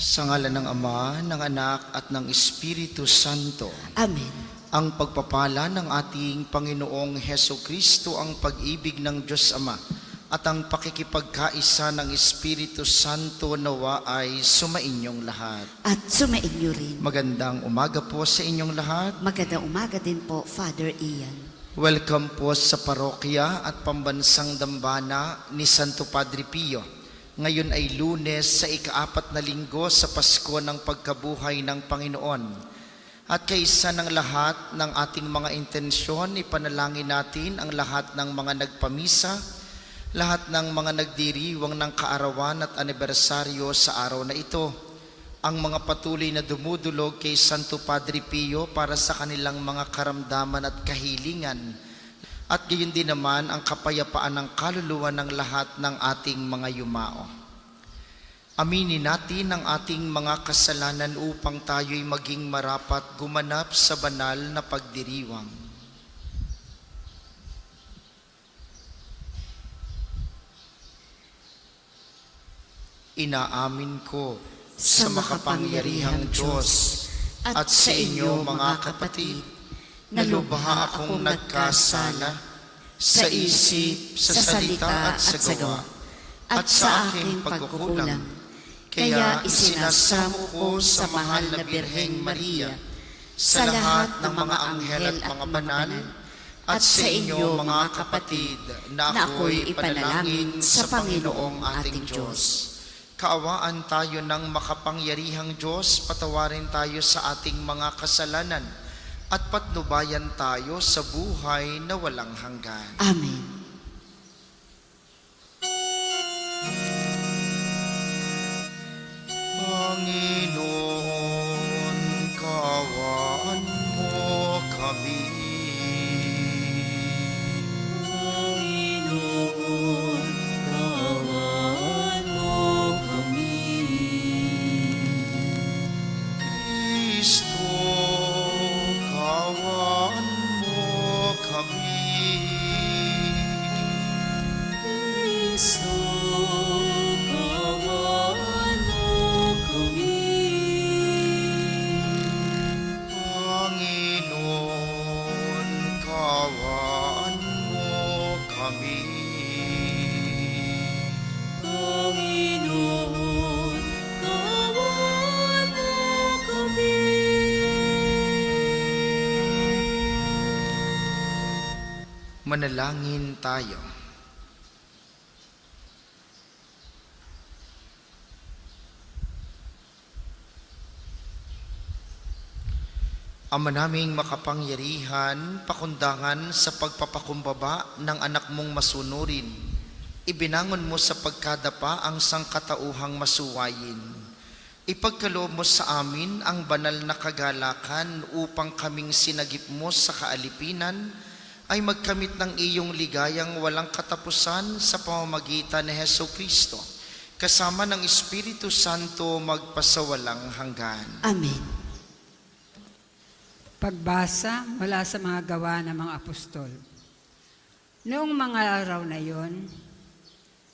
Sa ngalan ng Ama, ng Anak, at ng Espiritu Santo. Amen. Ang pagpapala ng ating Panginoong Hesukristo, ang pag-ibig ng Diyos Ama, at ang pakikipagkaisa ng Espiritu Santo nawa ay sumainyong lahat. At sumainyo rin. Magandang umaga po sa inyong lahat. Magandang umaga din po, Father Ian. Welcome po sa parokya at pambansang dambana ni Santo Padre Pio. Ngayon ay Lunes sa ika-4 na linggo sa Pasko ng pagkabuhay ng Panginoon. At kaysa ng lahat ng ating mga intensyon, ipanalangin natin ang lahat ng mga nagpamisa, lahat ng mga nagdiriwang ng kaarawan at anibersaryo sa araw na ito, ang mga patuloy na dumudulog kay Santo Padre Pio para sa kanilang mga karamdaman at kahilingan, at gayon din naman ang kapayapaan ng kaluluwa ng lahat ng ating mga yumao. Aminin natin ang ating mga kasalanan upang tayo'y maging marapat gumanap sa banal na pagdiriwang. Inaamin ko sa makapangyarihang Diyos at sa inyo mga kapatid, na lubha akong nagkasala sa isip, sa salita at sa gawa, at sa aking pagkukulang. Kaya isinasamo ko sa mahal na Birheng Maria, sa lahat ng mga anghel at mga banal, at sa inyo mga kapatid, na ako'y ipanalangin sa Panginoong ating Diyos. Kaawaan tayo ng makapangyarihang Diyos, patawarin tayo sa ating mga kasalanan, at patnubayan tayo sa buhay na walang hanggan. Amen. Panginoon, kaawaan mo kami. Panginoon, kaawaan mo kami. Kristo, kaawaan mo kami. Kristo, kaawaan mo kami. Panginoon, kaawaan mo kami. Panginoon, kaawaan mo kami. Manalangin tayo. Ama naming makapangyarihan, pakundangan sa pagpapakumbaba ng anak mong masunurin, ibinangon mo sa pagkadapa ang sangkatauhang masuwayin. Ipagkaloob mo sa amin ang banal na kagalakan upang kaming sinagip mo sa kaalipinan ay magkamit ng iyong ligayang walang katapusan sa pamamagitan ni Hesukristo, kasama ng Espiritu Santo magpasawalang hanggan. Amen. Pagbasa mula sa mga gawa ng mga apostol. Noong mga araw na iyon,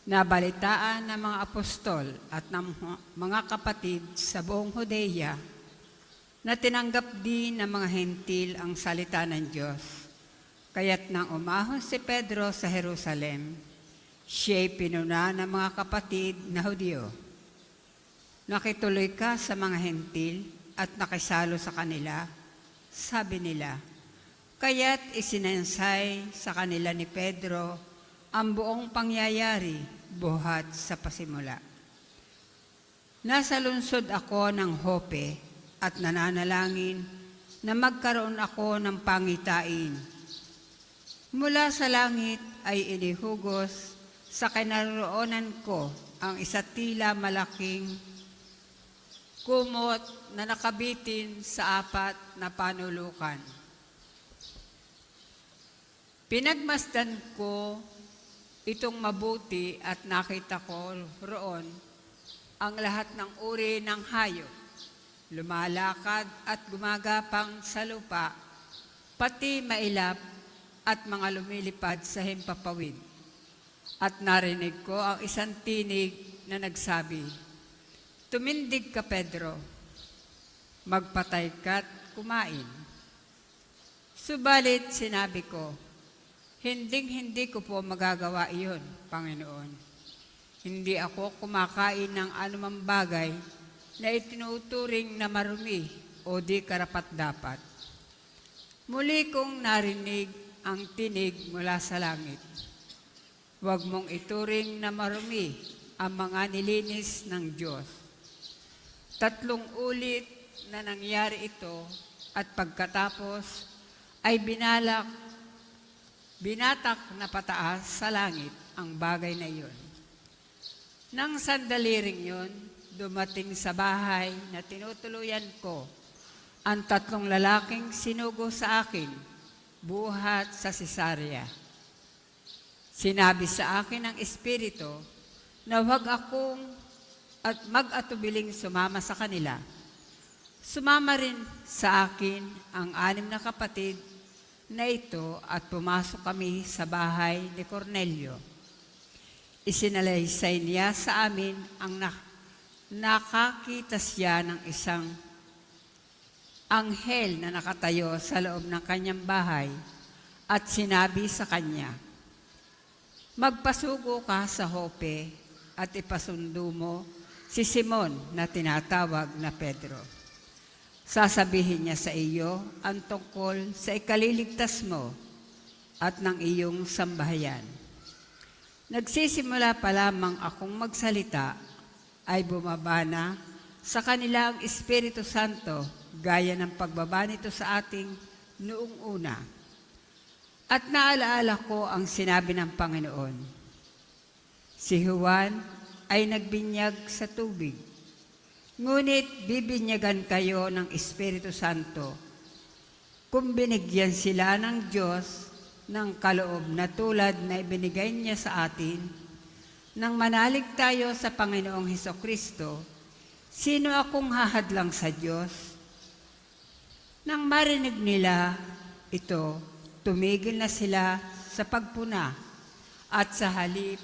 nabalitaan ng mga apostol at ng mga kapatid sa buong Judea na tinanggap din ng mga hentil ang salita ng Diyos. Kaya't nang umahon si Pedro sa Jerusalem, siya'y pinuna ng mga kapatid na Hudyo. Nakituloy ka sa mga hentil at nakisalo sa kanila, sabi nila. Kaya't isinansay sa kanila ni Pedro ang buong pangyayari buhat sa pasimula. Nasa lungsod ako ng Joppe at nananalangin na magkaroon ako ng pangitain. Mula sa langit ay inihugos sa kinaroonan ko ang isa't tila malaking kumot na nakabitin sa 4 na panulukan. Pinagmasdan ko itong mabuti at nakita ko roon ang lahat ng uri ng hayop, lumalakad at gumagapang sa lupa, pati mailap at mga lumilipad sa himpapawid. At narinig ko ang isang tinig na nagsabi, Tumindig ka, Pedro. Magpatay ka't kumain. Subalit sinabi ko, hindi ko po magagawa iyon, Panginoon. Hindi ako kumakain ng anumang bagay na itinuturing na marumi o di karapat-dapat. Muli kong narinig ang tinig mula sa langit. Huwag mong ituring na marumi ang mga nilinis ng Diyos. 3 ulit na nangyari ito at pagkatapos ay binatak na pataas sa langit ang bagay na iyon. Nang sandali ring yun, dumating sa bahay na tinutuluyan ko ang 3 lalaking sinugo sa akin, buhat sa Cesarea. Sinabi sa akin ng Espiritu na huwag akong at mag-atubiling sumama sa kanila. Sumama rin sa akin ang 6 na kapatid na ito at pumasok kami sa bahay ni Cornelio. Isinalaysay niya sa amin ang nakakita siya ng isang anghel na nakatayo sa loob ng kanyang bahay at sinabi sa kanya, "Magpasugo ka sa Jope at ipasundo mo si Simon na tinatawag na Pedro. Sasabihin niya sa iyo ang tungkol sa ikaliligtas mo at ng iyong sambahayan." Nagsisimula pa lamang akong magsalita ay bumaba na sa kanila ang Espiritu Santo gaya ng pagbaba nito sa ating noong una. At naalaala ko ang sinabi ng Panginoon. Si Juan ay nagbinyag sa tubig. Ngunit bibinyagan kayo ng Espiritu Santo kung binigyan sila ng Diyos ng kaloob na tulad na ibinigay niya sa atin. Nang manalig tayo sa Panginoong Hesukristo, sino akong hahadlang sa Diyos? Nang marinig nila ito, tumigil na sila sa pagpuna at sa halip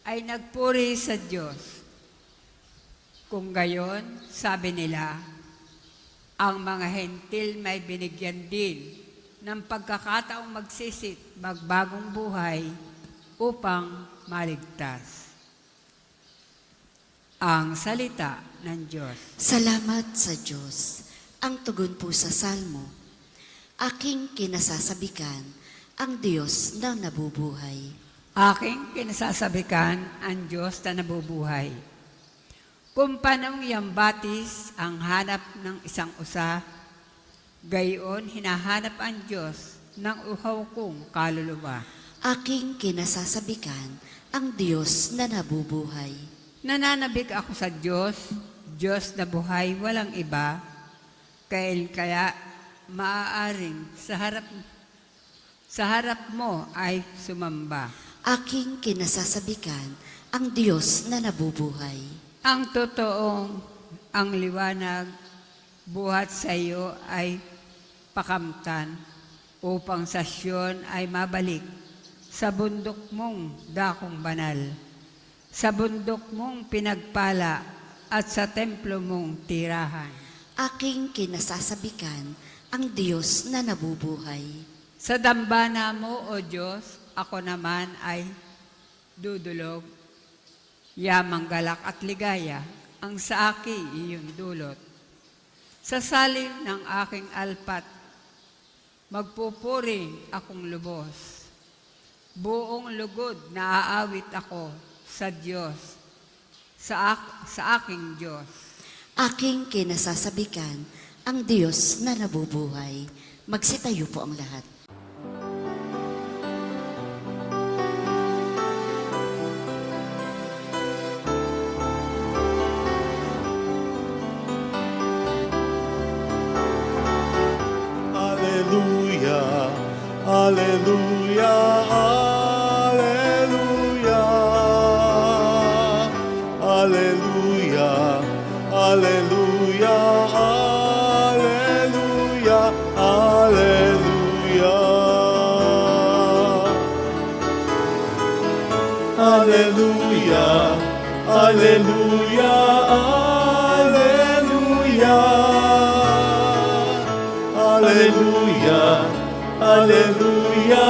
ay nagpuri sa Diyos. Kung gayon, sabi nila, ang mga hentil may binigyan din ng pagkakataong magsisit, magbagong buhay upang maligtas. Ang salita ng Diyos. Salamat sa Diyos. Ang tugon po sa Salmo, aking kinasasabikan ang Diyos na nabubuhay. Aking kinasasabikan ang Diyos na nabubuhay. Kung panong yambatis ang hanap ng isang usa, gayon hinahanap ang Diyos ng uhaw kong kaluluwa. Aking kinasasabikan ang Diyos na nabubuhay. Nananabik ako sa Diyos, Diyos na buhay walang iba, kaya maaaring sa harap mo ay sumamba. Aking kinasasabikan ang Diyos na nabubuhay. Ang totoong ang liwanag buhat sa iyo ay pakamtan upang sa Siyon ay mabalik sa bundok mong dakong banal, sa bundok mong pinagpala at sa templo mong tirahan. Aking kinasasabikan ang Diyos na nabubuhay. Sa dambana mo, O Diyos, ako naman ay dudulog. Yamang galak at ligaya ang sa akin iyong dulot. Sa salim ng aking alpat, magpupuri akong lubos. Buong lugod na aawit ako sa Diyos, sa aking Diyos. Aking kinasasabikan ang Diyos na nabubuhay. Magsitayo po ang lahat. Alleluia, alleluia, alleluia, alleluia, alleluia, alleluia, alleluia. Alleluia, alleluia, Alleluia,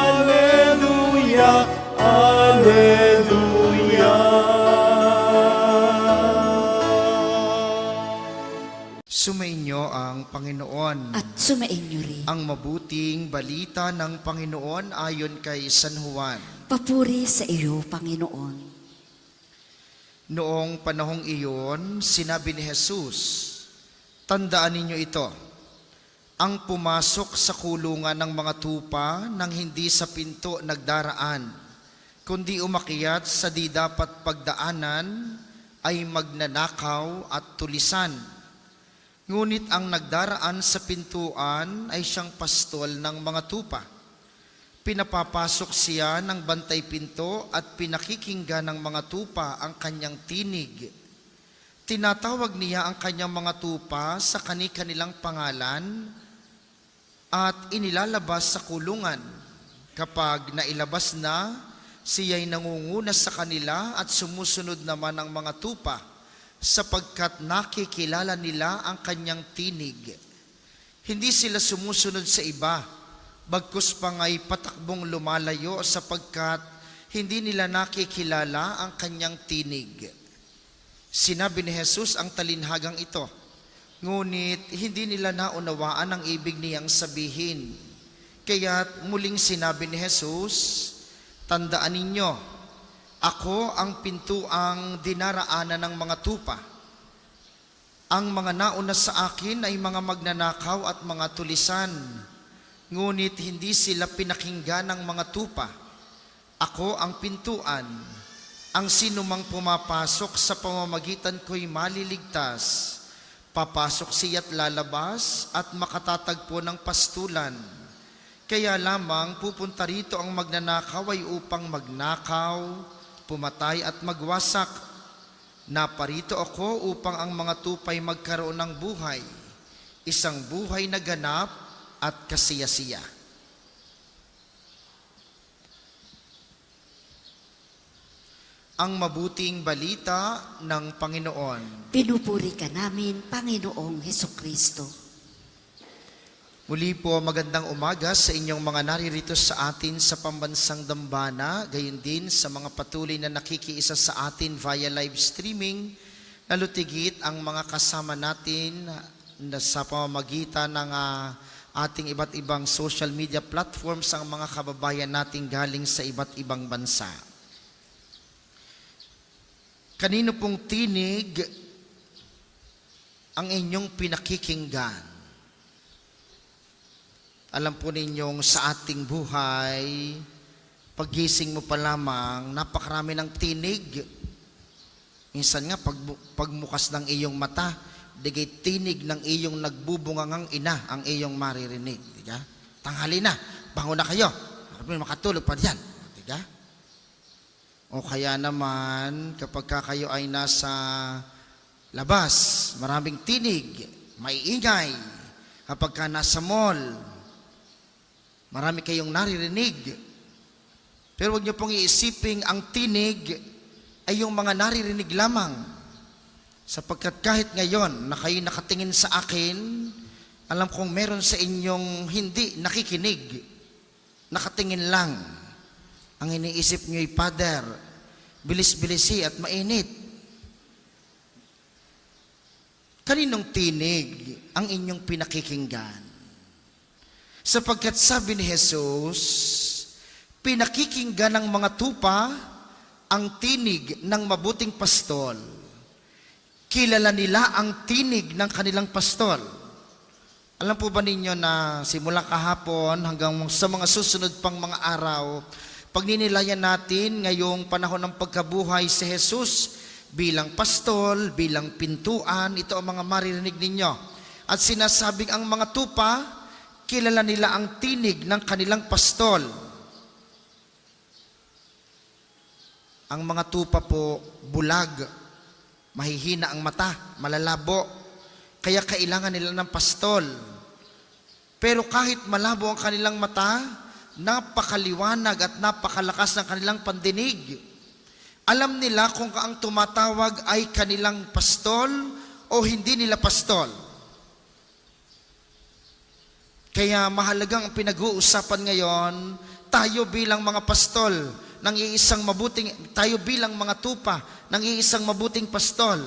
Alleluia, Alleluia. Sumainyo ang Panginoon. At sumainyo rin. Ang mabuting balita ng Panginoon ayon kay San Juan. Papuri sa iyo, Panginoon. Noong panahong iyon, sinabi ni Jesus, "Tandaan ninyo ito, ang pumasok sa kulungan ng mga tupa nang hindi sa pinto nagdaraan, kundi umakyat sa di dapat pagdaanan ay magnanakaw at tulisan. Ngunit ang nagdaraan sa pintuan ay siyang pastol ng mga tupa. Pinapapasok siya ng bantay pinto at pinakikinggan ng mga tupa ang kanyang tinig. Tinatawag niya ang kanyang mga tupa sa kani-kanilang pangalan at inilalabas sa kulungan. Kapag nailabas na, siya'y nangunguna sa kanila at sumusunod naman ang mga tupa, sapagkat nakikilala nila ang kanyang tinig. Hindi sila sumusunod sa iba, bagkus pa nga'y patakbong lumalayo sapagkat hindi nila nakikilala ang kanyang tinig." Sinabi ni Jesus ang talinhagang ito, ngunit hindi nila naunawaan ang ibig niyang sabihin. Kaya't muling sinabi ni Jesus, "Tandaan ninyo, ako ang pintuang dinaraanan ng mga tupa. Ang mga nauna sa akin ay mga magnanakaw at mga tulisan, ngunit hindi sila pinakinggan ng mga tupa. Ako ang pintuan. Ang sinumang pumapasok sa pamamagitan ko'y maliligtas. Papasok siya't lalabas at makatatagpo ng pastulan. Kaya lamang pupunta rito ang magnanakaw ay upang magnakaw, pumatay at magwasak. Naparito ako upang ang mga tupay magkaroon ng buhay, isang buhay na ganap at kasiyasiya." Ang mabuting balita ng Panginoon. Pinupuri ka namin, Panginoong Hesukristo. Muli po, magandang umaga sa inyong mga naririto sa atin sa pambansang dambana, gayon din sa mga patuloy na nakikiisa sa atin via live streaming, nalutigit ang mga kasama natin na sa pamamagitan ng ating iba't ibang social media platforms, ang mga kababayan natin galing sa iba't ibang bansa. Kanino pong tinig ang inyong pinakikinggan? Alam po ninyong sa ating buhay, paggising mo pa lamang, napakarami ng tinig. Minsan nga, pagmukas ng iyong mata, digay tinig ng iyong nagbubungangang ina ang iyong maririnig. Diga? Tanghali na, bango na kayo. Makatulog pa diyan. Diga? O kaya naman, kapag kayo ay nasa labas, maraming tinig, may ingay. Kapag ka nasa mall, marami kayong naririnig. Pero huwag niyo pong iisiping ang tinig ay yung mga naririnig lamang. Sapagkat kahit ngayon na kayo nakatingin sa akin, alam kong meron sa inyong hindi nakikinig. Nakatingin lang. Ang iniisip niyo ay, "Father, bilis-bilisi at mainit." Kaninong tinig ang inyong pinakikinggan? Sapagkat sabi ni Jesus, pinakikinggan ng mga tupa ang tinig ng mabuting pastol. Kilala nila ang tinig ng kanilang pastol. Alam po ba ninyo na simula kahapon hanggang sa mga susunod pang mga araw, pagninilayan natin ngayong panahon ng pagkabuhay si Jesus bilang pastol, bilang pintuan, ito ang mga maririnig ninyo. At sinasabing ang mga tupa, kilala nila ang tinig ng kanilang pastol. Ang mga tupa po, bulag, mahihina ang mata, malalabo, kaya kailangan nila ng pastol. Pero kahit malabo ang kanilang mata, napakaliwanag at napakalakas ng kanilang pandinig. Alam nila kung ang tumatawag ay kanilang pastol o hindi nila pastol. Kaya mahalagang ang pinag-uusapan ngayon, tayo bilang mga pastol, tayo bilang mga tupa ng iisang mabuting pastol.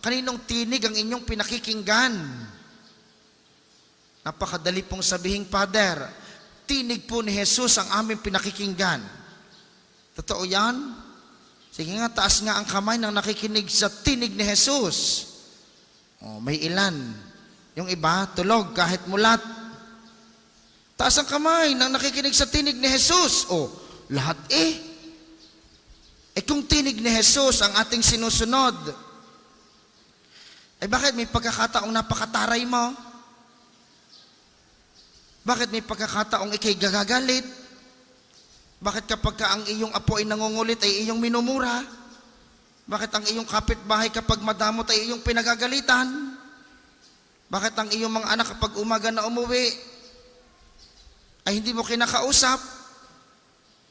Kaninong tinig ang inyong pinakikinggan? Napakadali pong sabihin, Father, tinig po ni Jesus ang aming pinakikinggan. Totoo yan? Sige nga, taas nga ang kamay ng nakikinig sa tinig ni Jesus. May ilan. Yung iba, tulog kahit mulat. Taas ang kamay ng nakikinig sa tinig ni Jesus. Lahat kung tinig ni Jesus ang ating sinusunod, bakit may pagkakataong napakataray mo? Bakit may pagkakataong ikay gagagalit? Bakit kapag ang iyong apo ay nangungulit ay iyong minumura? Bakit ang iyong kapitbahay kapag madamot ay iyong pinagagalitan? Bakit ang iyong mga anak kapag umaga na umuwi ay hindi mo kinakausap?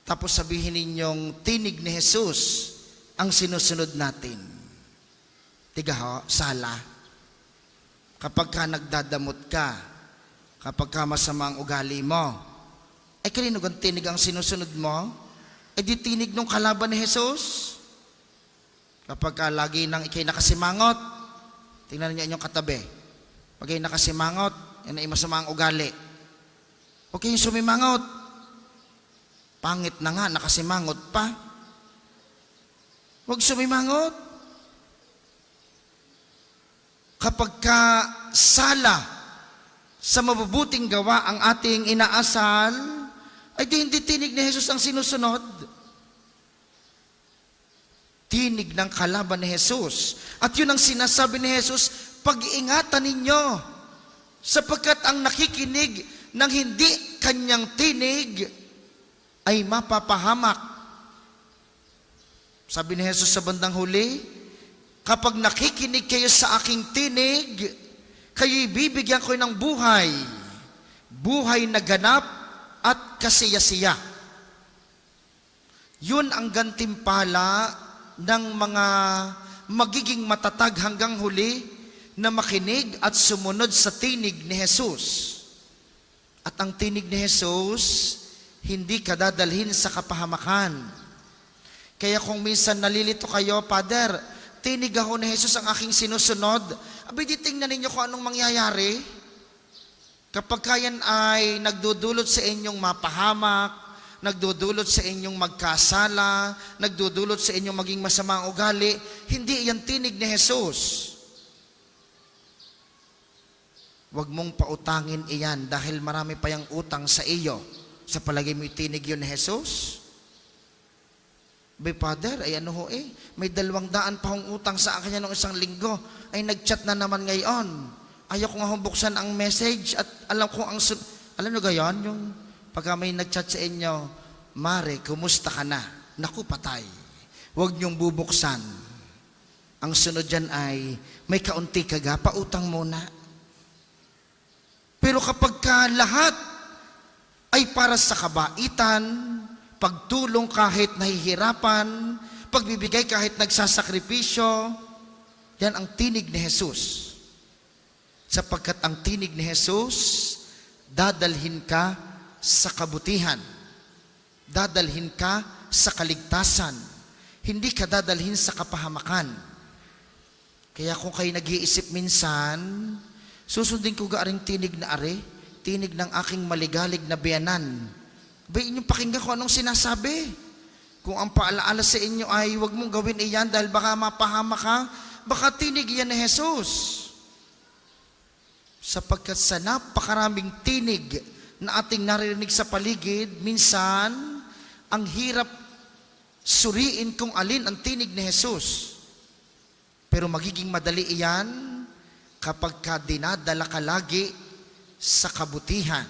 Tapos sabihin ninyong tinig ni Jesus ang sinusunod natin. Tiga sala. Kapag ka nagdadamot ka, kapag ka masama ang ugali mo, kanino ang tinig ang sinusunod mo? Di tinig ng kalaban ni Jesus? Kapag ka lagi nang ikay nakasimangot, tingnan niyo inyong katabi. Pag ikay nakasimangot, yan ay masama ang ugali. Huwag kayong sumimangot. Pangit na nga, nakasimangot pa. Huwag sumimangot. Kapag ka sala sa mabubuting gawa ang ating inaasal, di hindi tinig ni Jesus ang sinusunod. Tinig ng kalaban ni Jesus. At yun ang sinasabi ni Jesus, pag-iingatan ninyo, sapagkat ang nakikinig ng hindi kanyang tinig ay mapapahamak. Sabi ni Jesus sa bandang huli, kapag nakikinig kayo sa aking tinig, kayo'y bibigyan ko ng buhay. Buhay na ganap at kasiyasiya. Yun ang gantimpala ng mga magiging matatag hanggang huli na makinig at sumunod sa tinig ni Jesus. At ang tinig ni Jesus, hindi ka dadalhin sa kapahamakan. Kaya kung minsan nalilito kayo, Father, tinig ako ni Jesus ang aking sinusunod, di tingnan ninyo kung anong mangyayari. Kapag kayan ay nagdudulot sa inyong mapahamak, nagdudulot sa inyong magkasala, nagdudulot sa inyong maging masama ang ugali, hindi iyan tinig ni Jesus. Huwag mong pautangin iyan dahil marami pa yung utang sa iyo. Sa palagay mo tinig yun ni Jesus? Father, may 200 pa hong utang sa akin yan noong isang linggo. Nag-chat na naman ngayon. Ayaw ko nga buksan ang message at alam ko alam nyo gayon, yung pagka may nag-chat sa inyo, Mare, kumusta ka na? Naku, patay. Huwag nyong bubuksan. Ang sunod dyan ay, may kaunti ka ga, pautang muna. Pero kapag ka lahat ay para sa kabaitan, pagtulong kahit nahihirapan, pagbibigay kahit nagsasakripisyo, yan ang tinig ni Jesus. Sapagkat ang tinig ni Jesus, dadalhin ka sa kabutihan. Dadalhin ka sa kaligtasan. Hindi ka dadalhin sa kapahamakan. Kaya kung kayo nag-iisip minsan, susundin ko gaaring tinig na tinig ng aking maligalig na biyanan. Inyong pakinggan ko anong sinasabi. Kung ang paalaala sa inyo ay huwag mong gawin iyan dahil baka mapahamak ka, baka tinig yan ni Jesus. Sapagkat sa napakaraming tinig na ating naririnig sa paligid, minsan, ang hirap suriin kung alin ang tinig ni Jesus. Pero magiging madali iyan kapag ka dinadala ka lagi sa kabutihan.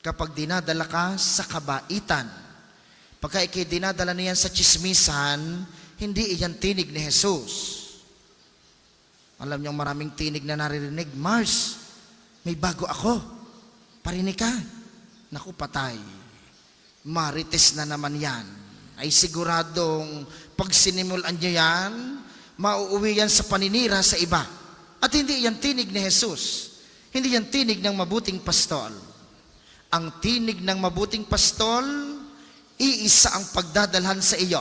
Kapag dinadala ka sa kabaitan. Pagka ikay dinadala niyan sa chismisan, hindi iyan tinig ni Jesus. Alam niyo maraming tinig na naririnig, Mars, may bago ako. Parinig ka. Naku, patay. Marites na naman yan. Ay siguradong pag sinimulan niyo yan, mauuwi yan sa paninira sa iba. At hindi yan tinig ni Jesus. Hindi yan tinig ng mabuting pastol. Ang tinig ng mabuting pastol, iisa ang pagdadalhan sa iyo,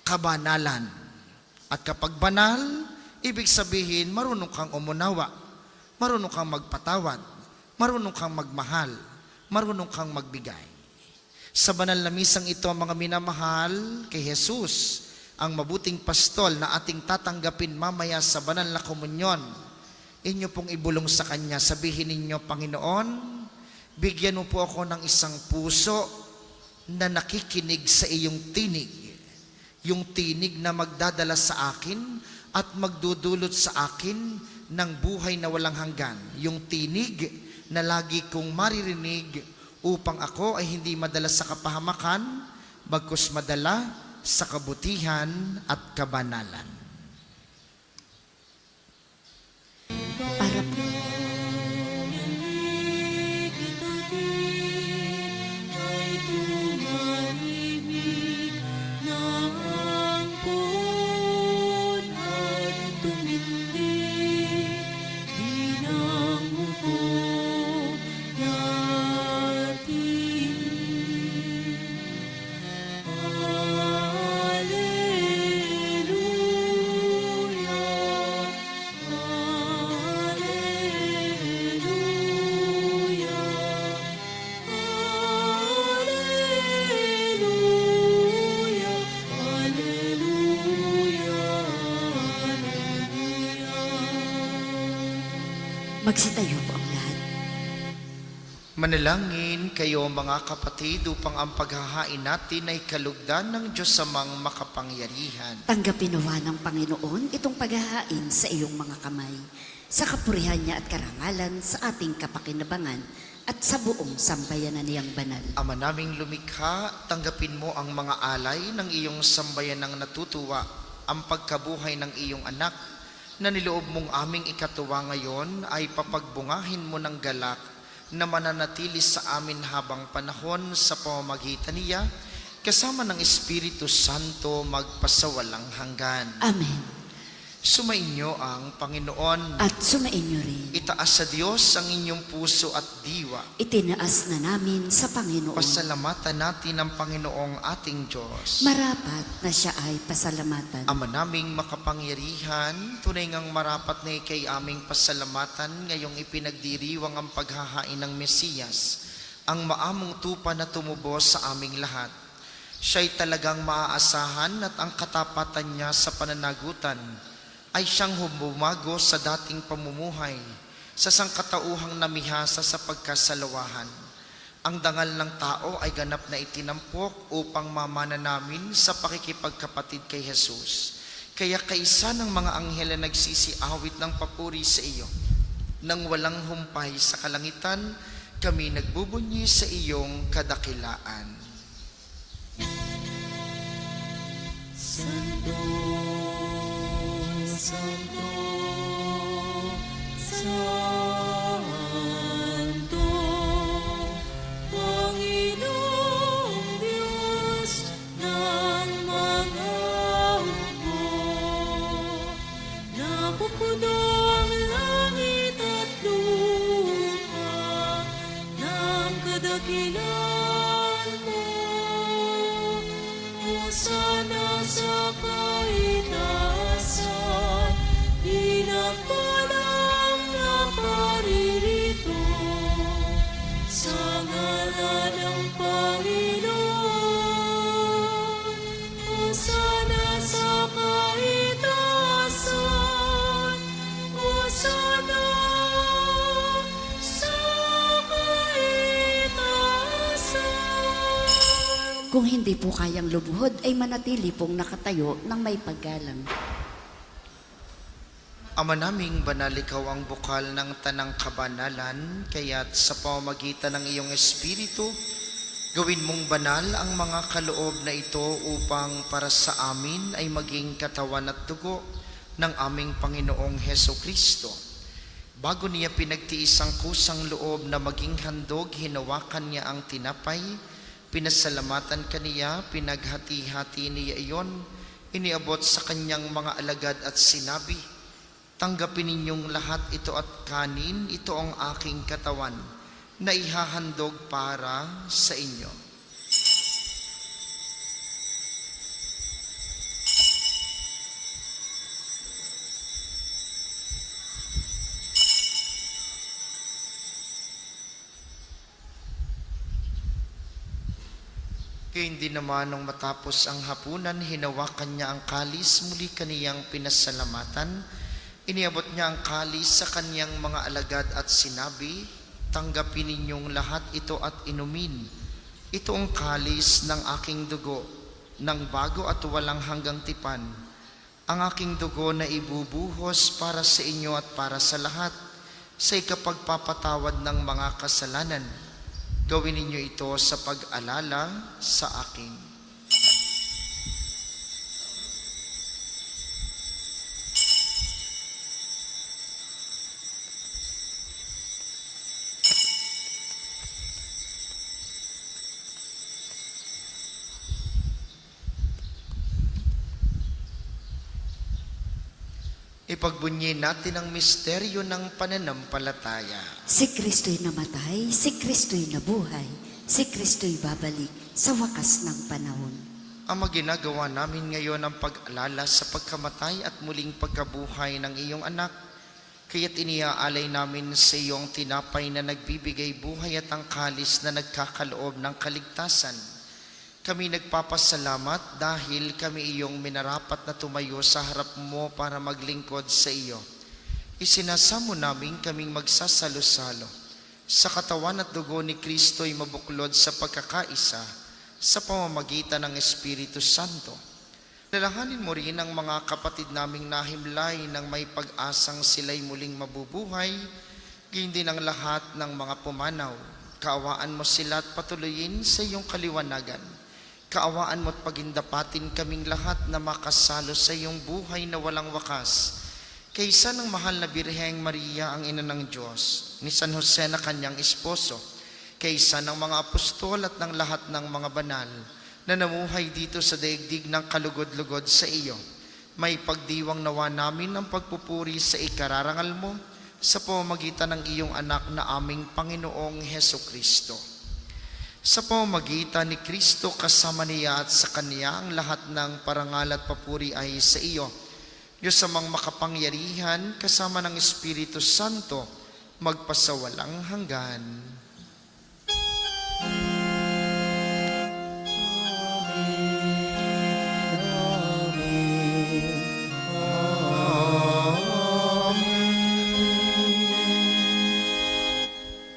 kabanalan. At kapag banal, ibig sabihin marunong kang umunawa, marunong kang magpatawad, marunong kang magmahal, marunong kang magbigay. Sa banal na misang ito, mga minamahal, kay Jesus, ang mabuting pastol na ating tatanggapin mamaya sa banal na komunyon, inyo pong ibulong sa Kanya, sabihin ninyo, Panginoon, bigyan mo po ako ng isang puso na nakikinig sa iyong tinig. Yung tinig na magdadala sa akin at magdudulot sa akin ng buhay na walang hanggan. Yung tinig na lagi kong maririnig upang ako ay hindi madala sa kapahamakan, bagkus madala sa kabutihan at kabanalan. Para Kita din ay tumahimik ng puon at tumindig bilang hukong natin. magsitayo po ang lahat. Manalangin kayo mga kapatid upang ang paghahain natin ay kalugdan ng Diyos amang makapangyarihan. Tanggapin nawa ng Panginoon itong paghahain sa iyong mga kamay, sa kapurihan niya at karangalan sa ating kapakinabangan at sa buong sambayanan niyang banal. Ama naming lumikha, tanggapin mo ang mga alay ng iyong sambayanang natutuwa, ang pagkabuhay ng iyong anak na niloob mong aming ikatuwa ngayon ay papagbungahin mo ng galak na mananatili sa amin habang panahon sa pamamagitan niya, kasama ng Espiritu Santo magpasawalang hanggan. Amen. Sumainyo ang Panginoon. At sumainyo rin. Itaas sa Diyos ang inyong puso at diwa. Itinaas na namin sa Panginoon. Pasalamatan natin ang Panginoong ating Diyos. Marapat na siya ay pasalamatan. Ama naming makapangyarihan, tunay ngang marapat na ikay aming pasalamatan ngayong ipinagdiriwang ang paghahain ng Mesiyas, ang maamong tupa na tumubos sa aming lahat. Siya'y talagang maaasahan at ang katapatan niya sa pananagutan ay siyang bumago sa dating pamumuhay, sa sangkatauhang namihasa sa pagkasalawahan. Ang dangal ng tao ay ganap na itinampok upang mamana namin sa pakikipagkapatid kay Jesus. Kaya kaisa ng mga anghel na nagsisiawit ng papuri sa iyo, nang walang humpay sa kalangitan, kami nagbubunyi sa iyong kadakilaan. Santo, Santo, Santo, Panginoong Diyos ng mga hukbo, napupuno ang langit at lupa ng kadakilan mo. Hosana sa kaitaasan, pinapalang na paririto sa ngalan ng Panginoon. Hosana sa kaitaasan, Hosana sa kaitaasan. Kung hindi po kayang lumuhod, ay manatili pong nakatayo ng may paggalang. Ama naming banal, ikaw ang bukal ng tanang kabanalan, kaya't sa pamamagitan ng iyong Espiritu, gawin mong banal ang mga kaloob na ito upang para sa amin ay maging katawan at dugo ng aming Panginoong Heso Kristo. Bago niya pinagtiis ang kusang loob na maging handog, hinawakan niya ang tinapay, pinasalamatan kaniya, pinaghati-hati niya iyon, iniabot sa kanyang mga alagad at sinabi, Tanggapin ninyong lahat ito at kanin, ito ang aking katawan na ihahandog para sa inyo. Kaya hindi naman nung matapos ang hapunan, hinawakan niya ang kalis, muli kaniyang pinasalamatan. Iniabot niya ang kalis sa kaniyang mga alagad at sinabi, tanggapin ninyong lahat ito at inumin. Ito ang kalis ng aking dugo, ng bago at walang hanggang tipan. Ang aking dugo na ibubuhos para sa inyo at para sa lahat, sa ikapagpapatawad ng mga kasalanan. Gawin ninyo ito sa pag-alala sa akin. Ipagbunyi natin ang misteryo ng pananampalataya. Si Kristo'y namatay, si Kristo'y nabuhay, si Kristo'y babalik sa wakas ng panahon. Ang ginagawa namin ngayon ang pag-alala sa pagkamatay at muling pagkabuhay ng iyong anak. Kaya't iniaalay namin sa iyong tinapay na nagbibigay buhay at ang kalis na nagkakaloob ng kaligtasan. Kami nagpapasalamat dahil kami iyong minarapat na tumayo sa harap mo para maglingkod sa iyo. Isinasamo namin kaming magsasalo-salo sa katawan at dugo ni Kristo'y mabuklod sa pagkakaisa sa pamamagitan ng Espiritu Santo. Lalahanin mo rin ang mga kapatid naming nahimlay ng may pag-asang sila'y muling mabubuhay, gayon din ang lahat ng mga pumanaw. Kaawaan mo sila at patuloyin sa iyong kaliwanagan. Kaawaan mo at pagindapatin kaming lahat na makasalo sa iyong buhay na walang wakas. Kaysa ng mahal na Birheng Maria, ang ina ng Diyos, ni San Jose na kanyang esposo, kaysa ng mga apostol at ng lahat ng mga banal na namuhay dito sa daigdig ng kalugod-lugod sa iyo. May pagdiwang nawa namin ang pagpupuri sa ikararangal mo sa pamamagitan ng iyong anak na aming Panginoong Hesukristo. Sa pamamagitan ni Kristo kasama niya at sa Kanya ang lahat ng parangal at papuri ay sa iyo. Diyos amang makapangyarihan kasama ng Espiritu Santo magpasawalang hanggan.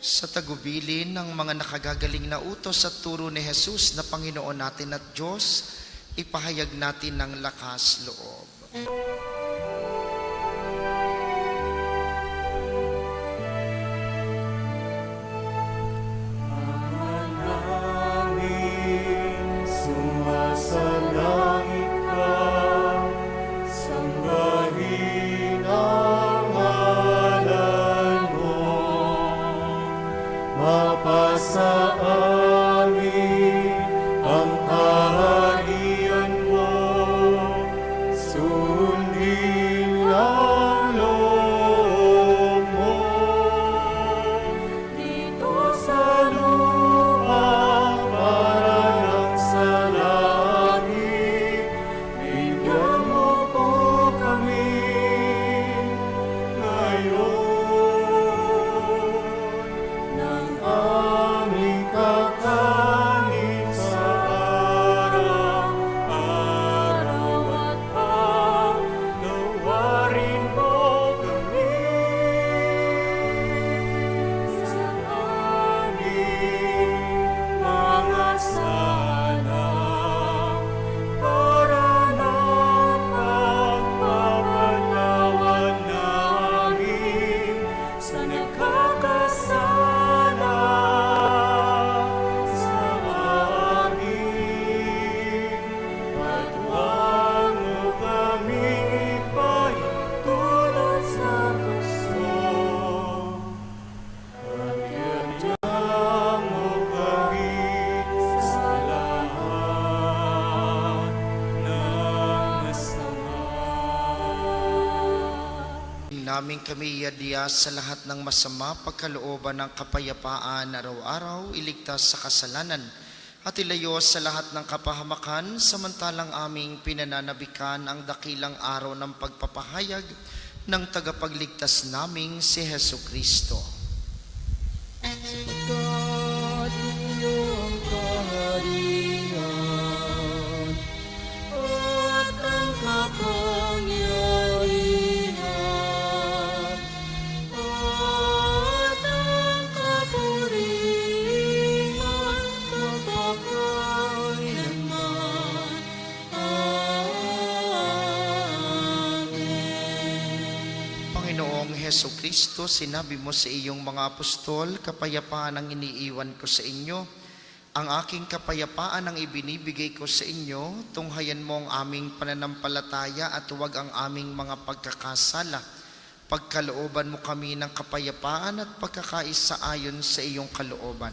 Sa tagubilin ng mga nakagagaling na utos at turo ni Jesus na Panginoon natin at Diyos, ipahayag natin ng lakas loob. Namin sumasalangit ka, sambahin ang ngalan mo, mapasa amin ang kaharian mo, sundin namin kami iadya sa lahat ng masama, pagkalooban ng kapayapaan araw-araw, iligtas sa kasalanan, at ilayo sa lahat ng kapahamakan, samantalang aming pinananabikan ang dakilang araw ng pagpapahayag ng tagapagligtas naming si Hesu Kristo. God, iyong kaharian at ang kapangyarihan at ang kapurihan magpakailanman. Amen. Panginoong Hesu Kristo, sinabi mo sa iyong mga apostol, kapayapaan ang iniiwan ko sa inyo. Ang aking kapayapaan ang ibinibigay ko sa inyo, tunghayan mo ang aming pananampalataya at huwag ang aming mga pagkakasala. Pagkalooban mo kami ng kapayapaan at pagkakaisa ayon sa iyong kalooban.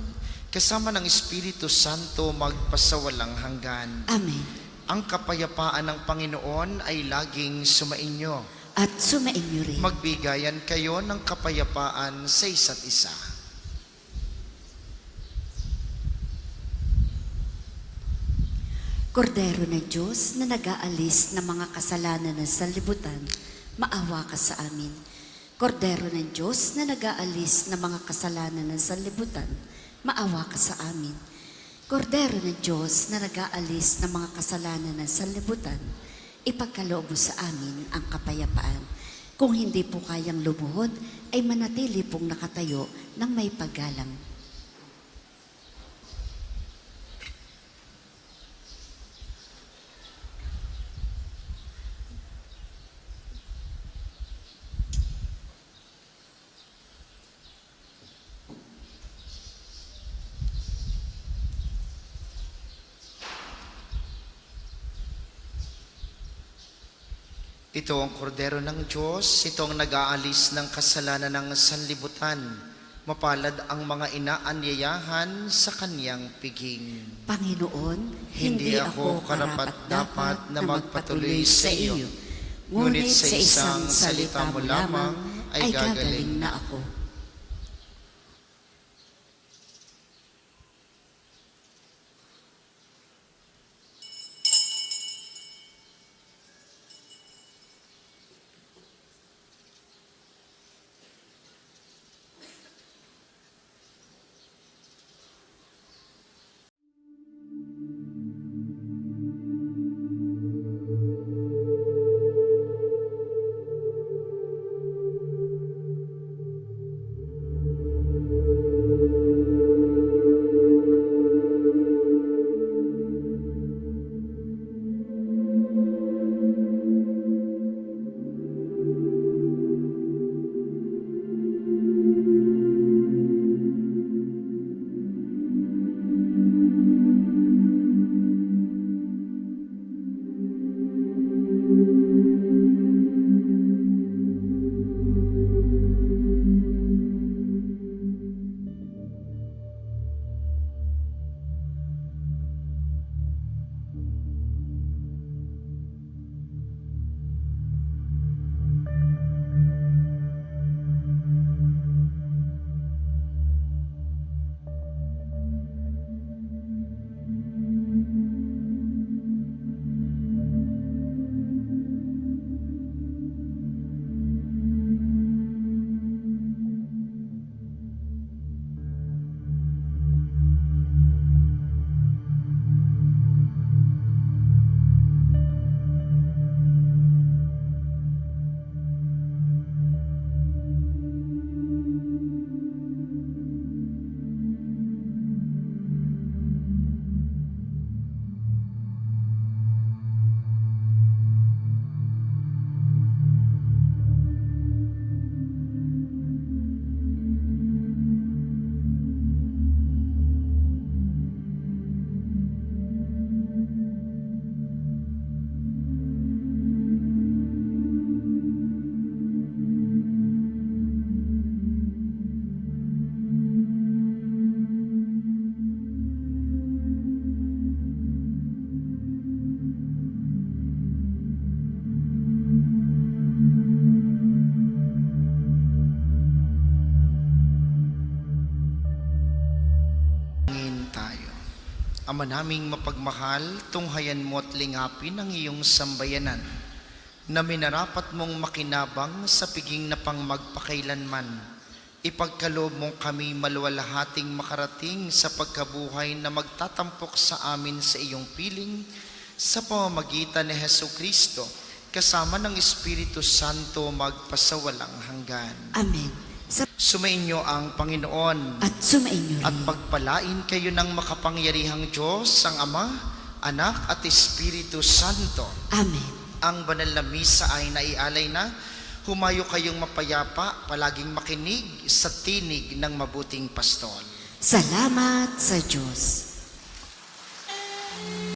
Kasama ng Espiritu Santo magpasawalang hanggan. Amen. Ang kapayapaan ng Panginoon ay laging sumainyo. At sumainyo rin. Magbigayan kayo ng kapayapaan sa isa't isa. Kordero ng Diyos na nag-aalis ng mga kasalanan ng sanlibutan, maawa ka sa amin. Kordero ng Diyos na nag-aalis ng mga kasalanan ng sanlibutan, maawa ka sa amin. Kordero ng Diyos na nag-aalis ng mga kasalanan ng sanlibutan, ipagkaloob mo sa amin ang kapayapaan. Kung hindi po kayang lumuhod, ay manatili pong nakatayo ng may paggalang. Ito ang kordero ng Diyos, itong nag-aalis ng kasalanan ng sanlibutan. Mapalad ang mga inaanyayahan sa kaniyang piging. Panginoon, Hindi ako karapat-dapat na magpatuloy sa iyo. Ngunit sa isang salita mo lamang ay gagaling na ako. Ama naming mapagmahal, tunghayan mo at lingapin ang iyong sambayanan, na minarapat mong makinabang sa piging na pang magpakailanman. Ipagkaloob mong kami maluwalhating makarating sa pagkabuhay na magtatampok sa amin sa iyong piling, sa pamamagitan ni Hesukristo, kasama ng Espiritu Santo magpasawalang hanggan. Amen. Sumainyo ang Panginoon At sumainyo at rin. pagpalain kayo ng makapangyarihang Diyos, ang Ama, Anak at Espiritu Santo. Amen. Ang banal na misa ay naialay na. Humayo kayong mapayapa, palaging makinig sa tinig ng mabuting pastol. Salamat sa Diyos.